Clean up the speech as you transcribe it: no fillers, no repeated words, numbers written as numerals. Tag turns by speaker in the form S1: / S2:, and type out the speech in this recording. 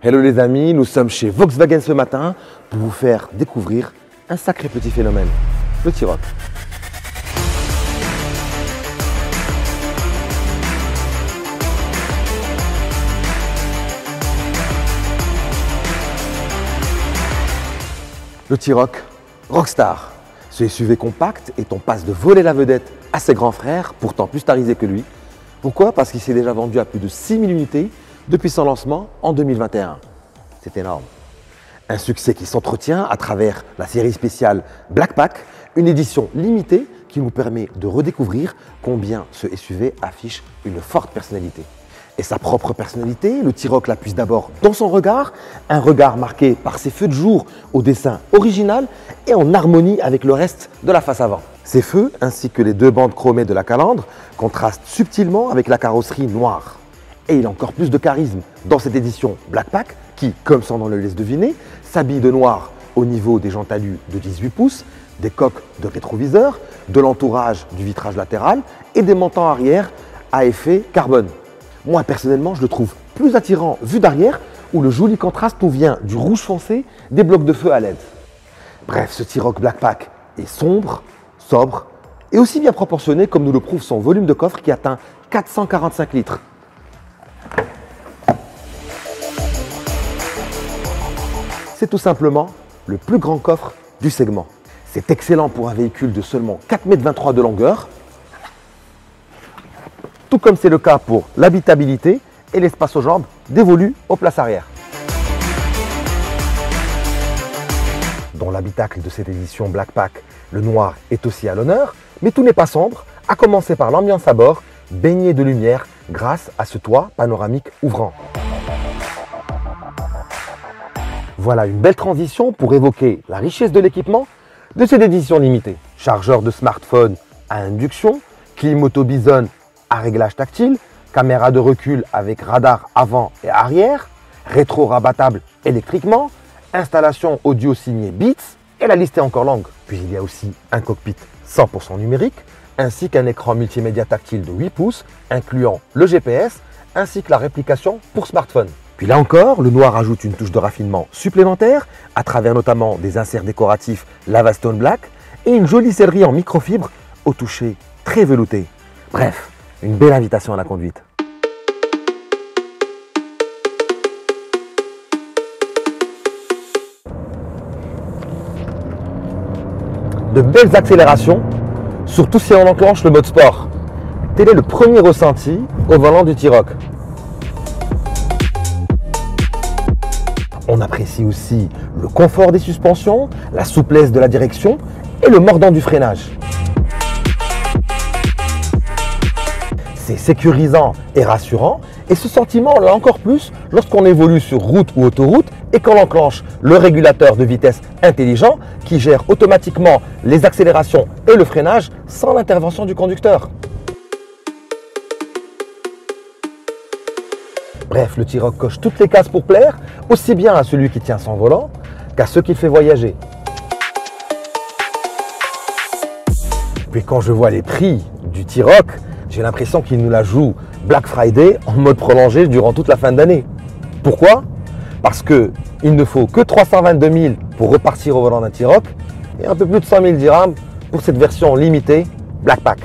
S1: Hello les amis, nous sommes chez Volkswagen ce matin pour vous faire découvrir un sacré petit phénomène, le T-Roc. Le T-Roc Rockstar, ce SUV compact est en passe de voler la vedette à ses grands frères, pourtant plus tarisés que lui. Pourquoi? Parce qu'il s'est déjà vendu à plus de 6000 unités depuis son lancement en 2021. C'est énorme. Un succès qui s'entretient à travers la série spéciale Black Pack, une édition limitée qui nous permet de redécouvrir combien ce SUV affiche une forte personnalité. Et sa propre personnalité, le T-Roc la puise d'abord dans son regard, un regard marqué par ses feux de jour au dessin original et en harmonie avec le reste de la face avant. Ces feux, ainsi que les deux bandes chromées de la calandre, contrastent subtilement avec la carrosserie noire. Et il a encore plus de charisme dans cette édition Black Pack qui, comme son nom le laisse deviner, s'habille de noir au niveau des jantes alu de 18 pouces, des coques de rétroviseur, de l'entourage du vitrage latéral et des montants arrière à effet carbone. Moi personnellement, je le trouve plus attirant vu d'arrière où le joli contraste nous vient du rouge foncé des blocs de feu à LED. Bref, ce T-Roc Black Pack est sombre, sobre et aussi bien proportionné comme nous le prouve son volume de coffre qui atteint 445 litres. C'est tout simplement le plus grand coffre du segment. C'est excellent pour un véhicule de seulement 4,23 m de longueur, tout comme c'est le cas pour l'habitabilité et l'espace aux jambes dévolu aux places arrière. Dans l'habitacle de cette édition Black Pack, le noir est aussi à l'honneur, mais tout n'est pas sombre, à commencer par l'ambiance à bord, baignée de lumière grâce à ce toit panoramique ouvrant. Voilà une belle transition pour évoquer la richesse de l'équipement de cette édition limitée. Chargeur de smartphone à induction, clim auto Bison à réglage tactile, caméra de recul avec radar avant et arrière, rétro rabattable électriquement, installation audio signée Beats et la liste est encore longue. Puis il y a aussi un cockpit 100% numérique ainsi qu'un écran multimédia tactile de 8 pouces incluant le GPS ainsi que la réplication pour smartphone. Puis là encore, le noir ajoute une touche de raffinement supplémentaire à travers notamment des inserts décoratifs Lava Stone Black et une jolie sellerie en microfibre au toucher très velouté. Bref, une belle invitation à la conduite. De belles accélérations, surtout si on enclenche le mode sport. Tel est le premier ressenti au volant du T-Roc. On apprécie aussi le confort des suspensions, la souplesse de la direction et le mordant du freinage. C'est sécurisant et rassurant et ce sentiment là encore plus lorsqu'on évolue sur route ou autoroute et qu'on enclenche le régulateur de vitesse intelligent qui gère automatiquement les accélérations et le freinage sans l'intervention du conducteur. Bref, le T-Roc coche toutes les cases pour plaire, aussi bien à celui qui tient son volant qu'à ceux qui le fait voyager. Puis quand je vois les prix du T-Roc, j'ai l'impression qu'il nous la joue Black Friday en mode prolongé durant toute la fin d'année. Pourquoi? Parce qu'il ne faut que 322 000 pour repartir au volant d'un T-Roc et un peu plus de 100 000 dirhams pour cette version limitée Black Pack.